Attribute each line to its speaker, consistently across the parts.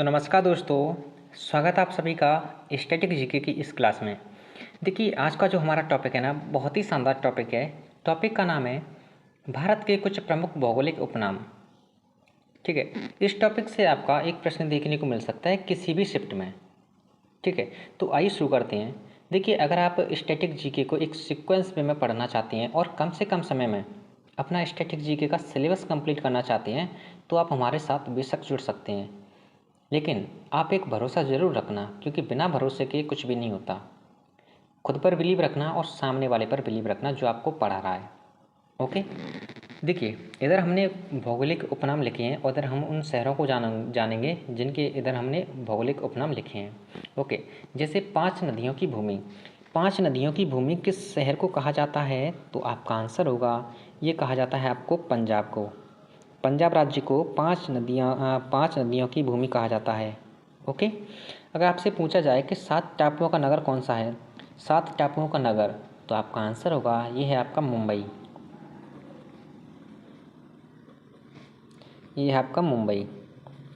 Speaker 1: तो नमस्कार दोस्तों, स्वागत है आप सभी का स्टैटिक जीके की इस क्लास में। देखिए, आज का जो हमारा टॉपिक है ना, बहुत ही शानदार टॉपिक है। टॉपिक का नाम है भारत के कुछ प्रमुख भौगोलिक उपनाम। ठीक है, इस टॉपिक से आपका एक प्रश्न देखने को मिल सकता है किसी भी शिफ्ट में। ठीक है, तो आइए शुरू करते हैं। देखिए, अगर आप स्टैटिक जीके को एक सीक्वेंस में पढ़ना चाहते हैं और कम से कम समय में अपना स्टैटिक जीके का सिलेबस कंप्लीट करना चाहते हैं, तो आप हमारे साथ बेशक जुड़ सकते हैं। लेकिन आप एक भरोसा ज़रूर रखना, क्योंकि बिना भरोसे के कुछ भी नहीं होता। खुद पर बिलीव रखना और सामने वाले पर बिलीव रखना जो आपको पढ़ा रहा है। ओके, देखिए, इधर हमने भौगोलिक उपनाम लिखे हैं और इधर हम उन शहरों को जानेंगे जिनके इधर हमने भौगोलिक उपनाम लिखे हैं। ओके, जैसे 5 नदियों की भूमि। 5 नदियों की भूमि किस शहर को कहा जाता है? तो आपका आंसर होगा, ये कहा जाता है आपको पंजाब को। पंजाब राज्य को 5 नदियों की भूमि कहा जाता है। ओके, अगर आपसे पूछा जाए कि 7 टापुओं का नगर कौन सा है, 7 टापुओं का नगर, तो आपका आंसर होगा, ये है आपका मुंबई। ये है आपका मुंबई।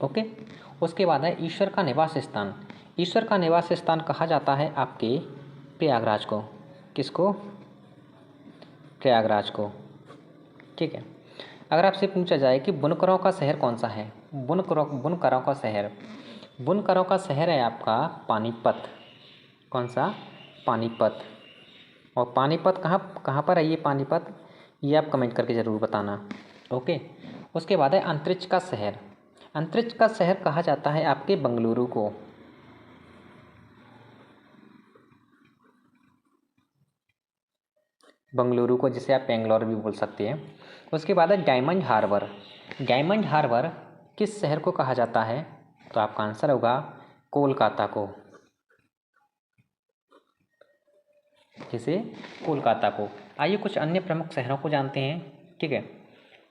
Speaker 1: ओके, उसके बाद है ईश्वर का निवास स्थान। ईश्वर का निवास स्थान कहा जाता है आपके प्रयागराज को। किसको? प्रयागराज को। ठीक है, अगर आपसे पूछा जाए कि बुनकरों का शहर कौन सा है, बुनकरों का शहर, बुनकरों का शहर है आपका पानीपत। कौन सा? पानीपत। और पानीपत कहाँ कहाँ पर है ये पानीपत? ये आप कमेंट करके ज़रूर बताना। ओके, उसके बाद है अंतरिक्ष का शहर। अंतरिक्ष का शहर कहा जाता है आपके बंगलुरु को। बंगलुरु को, जिसे आप बेंगलोर भी बोल सकते हैं। उसके बाद है डायमंड हार्बर। डायमंड हार्बर किस शहर को कहा जाता है? तो आपका आंसर होगा कोलकाता को। जैसे कोलकाता को। आइए कुछ अन्य प्रमुख शहरों को जानते हैं। ठीक है,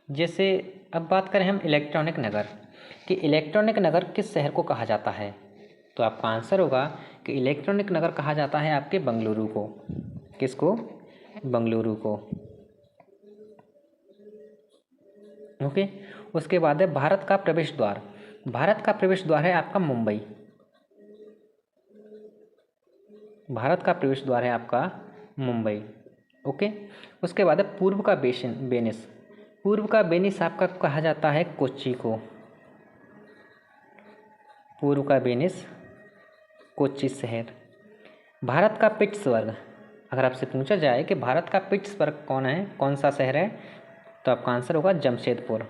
Speaker 1: जैसे अब बात करें हम इलेक्ट्रॉनिक नगर कि इलेक्ट्रॉनिक नगर किस शहर को कहा जाता है, तो आपका आंसर होगा कि इलेक्ट्रॉनिक नगर कहा जाता है आपके बंगलुरु को। किसको? बंगलुरु को। ओके, उसके बाद है भारत का प्रवेश द्वार। भारत का प्रवेश द्वार है आपका मुंबई। भारत का प्रवेश द्वार है आपका मुंबई। ओके, उसके बाद है पूर्व का वेनिस। पूर्व का वेनिस आपका कहा जाता है कोच्चि को। पूर्व का वेनिस कोच्चि शहर। भारत का पिट्सबर्ग। अगर आपसे पूछा जाए कि भारत का पिट्सबर्ग कौन है, कौन सा शहर है, तो आपका आंसर होगा जमशेदपुर।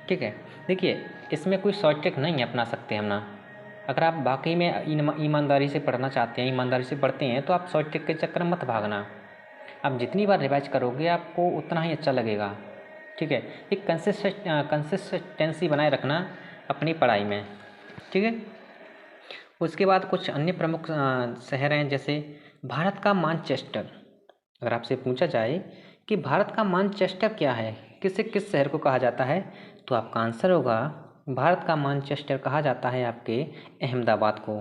Speaker 1: ठीक है, देखिए, इसमें कोई शॉर्ट ट्रिक नहीं अपना सकते हम ना। अगर आप वाकई में ईमानदारी से पढ़ना चाहते हैं, ईमानदारी से पढ़ते हैं, तो आप शॉर्ट ट्रिक के चक्कर में मत भागना। आप जितनी बार रिवाइज करोगे आपको उतना ही अच्छा लगेगा। ठीक है, एक कंसिस्टेंसी बनाए रखना अपनी पढ़ाई में। ठीक है, उसके बाद कुछ अन्य प्रमुख शहर हैं, जैसे भारत का मानचेस्टर। अगर आपसे पूछा जाए कि भारत का मानचेस्टर क्या है, किस शहर को कहा जाता है, तो आपका आंसर होगा, भारत का मानचेस्टर कहा जाता है आपके अहमदाबाद को।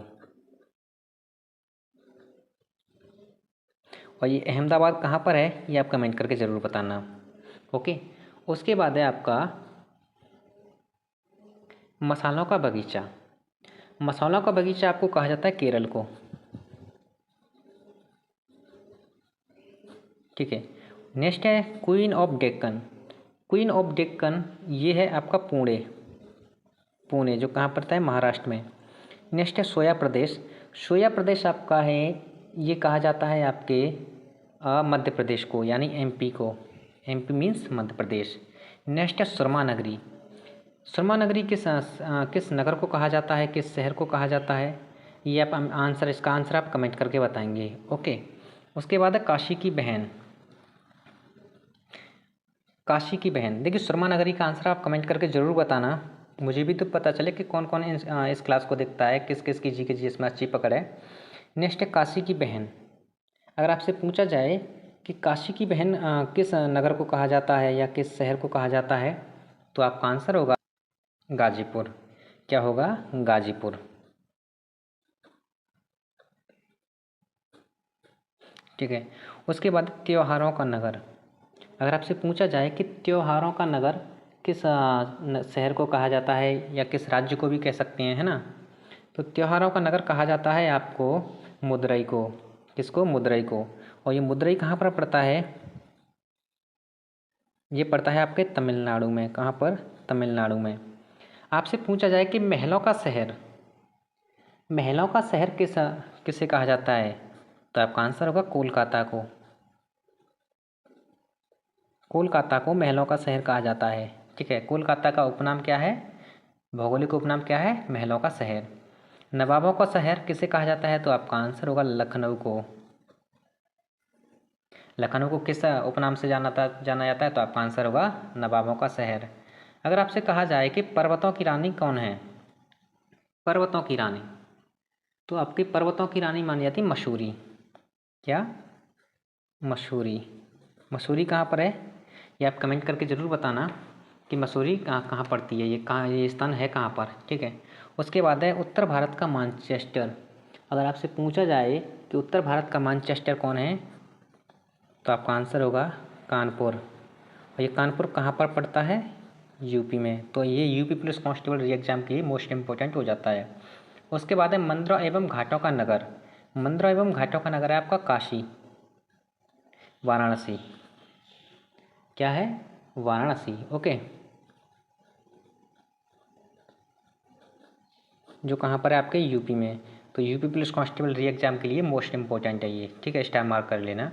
Speaker 1: और ये अहमदाबाद कहाँ पर है, ये आप कमेंट करके ज़रूर बताना। ओके, उसके बाद है आपका मसालों का बगीचा। मसालों का बगीचा आपको कहा जाता है केरल को। ठीक है, नेक्स्ट है queen of Deccan. Queen of Deccan ये है आपका पुणे। पुणे जो कहाँ पड़ता है? महाराष्ट्र में। नेक्स्ट है सोया प्रदेश। सोया प्रदेश आपका है, ये कहा जाता है आपके मध्य प्रदेश को, यानी एमपी को। MP means Madhya Pradesh. Next है सुरमा नगरी। सुरमा नगरी किस नगर को कहा जाता है, किस शहर को कहा जाता है, ये आप इसका आंसर आप कमेंट करके बताएंगे। ओके, उसके बाद है काशी की बहन। काशी की बहन, देखिए, सुरमा नगरी का आंसर आप कमेंट करके ज़रूर बताना, मुझे भी तो पता चले कि कौन कौन इस क्लास को देखता है, किस किस की जी के जी इसमें अच्छी पकड़ है। नेक्स्ट है काशी की बहन। अगर आपसे पूछा जाए कि काशी की बहन किस नगर को कहा जाता है या किस शहर को कहा जाता है, तो आपका आंसर होगा गाजीपुर। क्या होगा? गाजीपुर। ठीक है, उसके बाद त्योहारों का नगर। अगर आपसे पूछा जाए कि त्योहारों का नगर किस शहर को कहा जाता है या किस राज्य को भी कह सकते हैं, है ना। तो त्योहारों का नगर कहा जाता है आपको मदुरई को। किसको? मदुरई को। और ये मदुरई कहाँ पर पड़ता है? ये पड़ता है आपके तमिलनाडु में। कहाँ पर? तमिलनाडु में। आपसे पूछा जाए कि महलों का शहर, महलों का शहर किसे कहा जाता है? तो आपका आंसर होगा कोलकाता को। कोलकाता को महलों का शहर कहा जाता है। ठीक है, कोलकाता का उपनाम क्या है? भौगोलिक उपनाम क्या है? महलों का शहर। नवाबों का शहर किसे कहा जाता है? तो आपका आंसर होगा लखनऊ को। लखनऊ को किस उपनाम से जाना जाता है? तो आपका आंसर होगा नवाबों का शहर। अगर आपसे कहा जाए कि पर्वतों की रानी कौन है? पर्वतों की रानी, तो आपकी पर्वतों की रानी मानी जाती मसूरी। क्या? मसूरी। मसूरी कहाँ पर है? ये आप कमेंट करके ज़रूर बताना कि मसूरी कहाँ कहाँ पड़ती है, ये कहाँ, ये स्थान है कहाँ पर। ठीक है। उसके बाद है उत्तर भारत का मानचेस्टर। अगर आपसे पूछा जाए कि उत्तर भारत का मानचेस्टर कौन है, तो आपका आंसर होगा कानपुर। और ये कानपुर कहाँ पर पड़ता है? यूपी में। तो ये यूपी पुलिस कांस्टेबल एग्जाम के लिए मोस्ट इम्पोर्टेंट हो जाता है। उसके बाद है मंदिरों एवं घाटों का नगर। मंदिरों एवं घाटों का नगर है आपका काशी, वाराणसी। क्या है? वाराणसी। ओके। जो कहाँ पर है? आपके यूपी में। तो यूपी पुलिस कांस्टेबल री एग्जाम के लिए मोस्ट इम्पोर्टेंट है ये। ठीक है, स्टार मार्क कर लेना।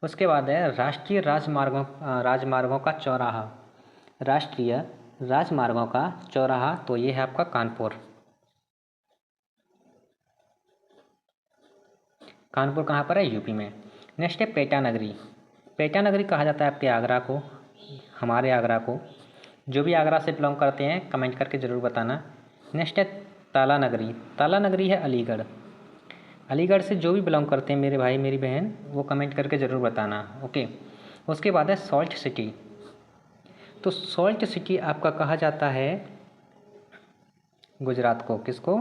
Speaker 1: उसके बाद है राष्ट्रीय राजमार्गों का चौराहा। राष्ट्रीय राजमार्गों का चौराहा, तो ये है आपका कानपुर। कानपुर कहाँ पर है? यूपी में। नेक्स्ट है पेटा नगरी। पेटा नगरी कहा जाता है आपके आगरा को, हमारे आगरा को। जो भी आगरा से बिलोंग करते हैं कमेंट करके ज़रूर बताना। नेक्स्ट है ताला नगरी। ताला नगरी है अलीगढ़। अलीगढ़ से जो भी बिलोंग करते हैं मेरे भाई मेरी बहन, वो कमेंट करके ज़रूर बताना। ओके। उसके बाद है सॉल्ट सिटी। तो सॉल्ट सिटी आपका कहा जाता है गुजरात को। किसको?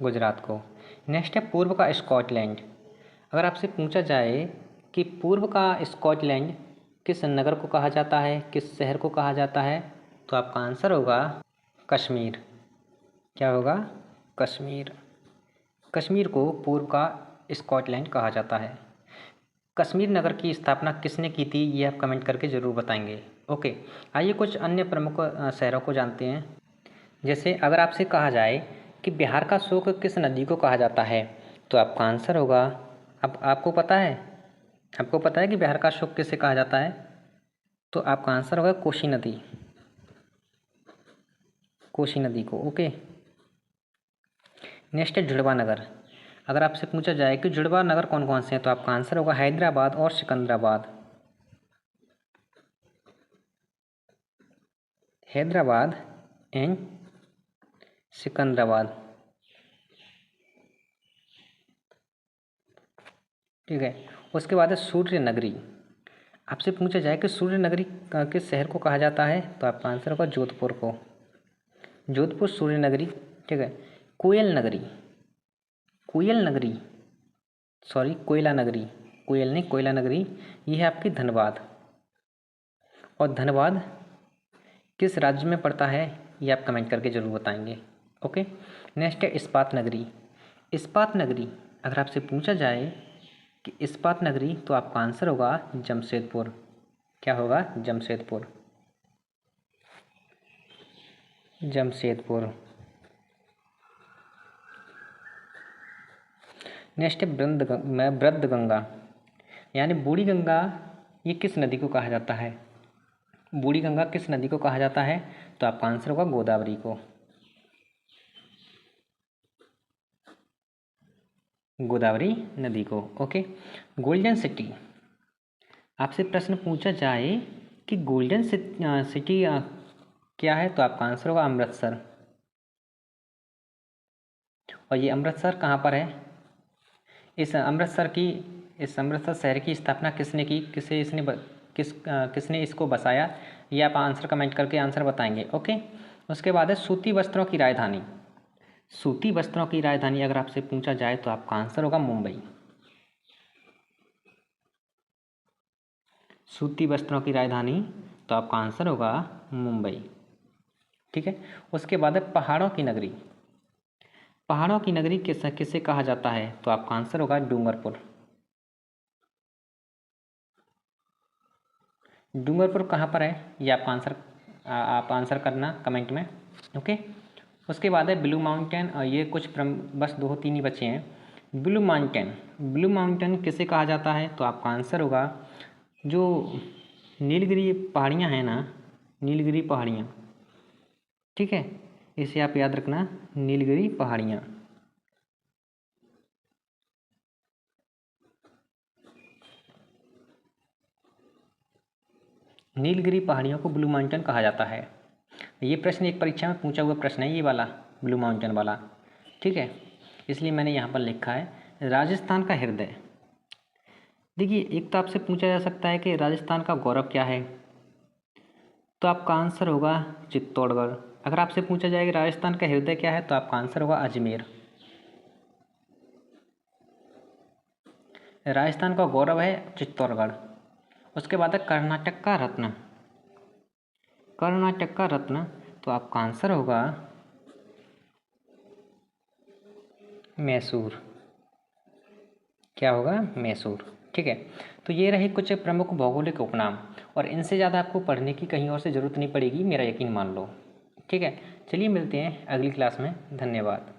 Speaker 1: गुजरात को। नेक्स्ट है पूर्व का स्कॉटलैंड। अगर आपसे पूछा जाए कि पूर्व का स्कॉटलैंड किस नगर को कहा जाता है, किस शहर को कहा जाता है, तो आपका आंसर होगा कश्मीर। क्या होगा? कश्मीर। कश्मीर को पूर्व का स्कॉटलैंड कहा जाता है। कश्मीर नगर की स्थापना किसने की थी, ये आप कमेंट करके ज़रूर बताएंगे। ओके। आइए कुछ अन्य प्रमुख शहरों को जानते हैं। जैसे अगर आपसे कहा जाए कि बिहार का शोक किस नदी को कहा जाता है, तो आपका आंसर होगा, अब आपको पता है, आपको पता है कि बिहार का शोक किसे कहा जाता है? तो आपका आंसर होगा कोसी नदी। कोसी नदी को। ओके। नेक्स्ट है जुड़वा नगर। अगर आपसे पूछा जाए कि जुड़वा नगर कौन कौन से हैं, तो आपका आंसर होगा हैदराबाद और सिकंदराबाद। हैदराबाद एंड सिकंदराबाद। ठीक है। उसके बाद है सूर्य नगरी। आपसे पूछा जाए कि सूर्य नगरी किस शहर को कहा जाता है, तो आपका आंसर होगा जोधपुर को। जोधपुर सूर्य नगरी। ठीक है। कोयल नगरी, कोयल नगरी, सॉरी कोयला नगरी, कोयल नहीं कोयला नगरी, ये है आपकी धनबाद। और धनबाद किस राज्य में पड़ता है, ये आप कमेंट करके ज़रूर बताएंगे। ओके। नेक्स्ट है इस्पात नगरी। इस्पात नगरी अगर आपसे पूछा जाए कि इस्पात नगरी, तो आपका आंसर होगा जमशेदपुर। क्या होगा? जमशेदपुर। जमशेदपुर। नेक्स्ट है ब्रद्धगंगा यानी बूढ़ी गंगा, ये किस नदी को कहा जाता है? बूढ़ी गंगा किस नदी को कहा जाता है? तो आपका आंसर होगा गोदावरी को। गोदावरी नदी को। ओके। Golden city. आपसे प्रश्न पूछा जाए कि गोल्डन सिटी क्या है, तो आपका आंसर होगा अमृतसर। और ये अमृतसर कहाँ पर है? इस अमृतसर शहर की स्थापना किसने की, किसने इसको बसाया, ये आप आंसर कमेंट करके आंसर बताएंगे। ओके। उसके बाद है सूती वस्त्रों की राजधानी। सूती वस्त्रों की राजधानी अगर आपसे पूछा जाए, तो आपका आंसर होगा मुंबई। सूती वस्त्रों की राजधानी, तो आपका आंसर होगा मुंबई। ठीक है। उसके बाद है पहाड़ों की नगरी। पहाड़ों की नगरी किसे कहा जाता है, तो आपका आंसर होगा डूंगरपुर। डूंगरपुर कहाँ पर है, ये आपका आप आंसर करना कमेंट में। ओके। उसके बाद है ब्लू माउंटेन, और ये कुछ बस 2-3 ही बचे हैं। ब्लू माउंटेन, ब्लू माउंटेन किसे कहा जाता है, तो आपका आंसर होगा जो नीलगिरी पहाड़ियाँ हैं ना, नीलगिरी पहाड़ियाँ। ठीक है, इसे आप याद रखना, नीलगिरी पहाड़ियाँ। नीलगिरी पहाड़ियों को ब्लू माउंटेन कहा जाता है। ये प्रश्न एक परीक्षा में पूछा हुआ प्रश्न है, ये वाला ब्लू माउंटेन वाला। ठीक है, इसलिए मैंने यहाँ पर लिखा है राजस्थान का हृदय। देखिए, एक तो आपसे पूछा जा सकता है कि राजस्थान का गौरव क्या है, तो आपका आंसर होगा चित्तौड़गढ़। अगर आपसे पूछा जाए कि राजस्थान का हृदय क्या है, तो आपका आंसर होगा अजमेर। राजस्थान का गौरव है चित्तौड़गढ़। उसके बाद है कर्नाटक का रत्न। कर्नाटक का रत्न, तो आपका आंसर होगा मैसूर। क्या होगा, मैसूर। ठीक है, तो ये रहे कुछ प्रमुख भौगोलिक उपनाम, और इनसे ज़्यादा आपको पढ़ने की कहीं और से ज़रूरत नहीं पड़ेगी, मेरा यकीन मान लो। ठीक है, चलिए मिलते हैं अगली क्लास में। धन्यवाद।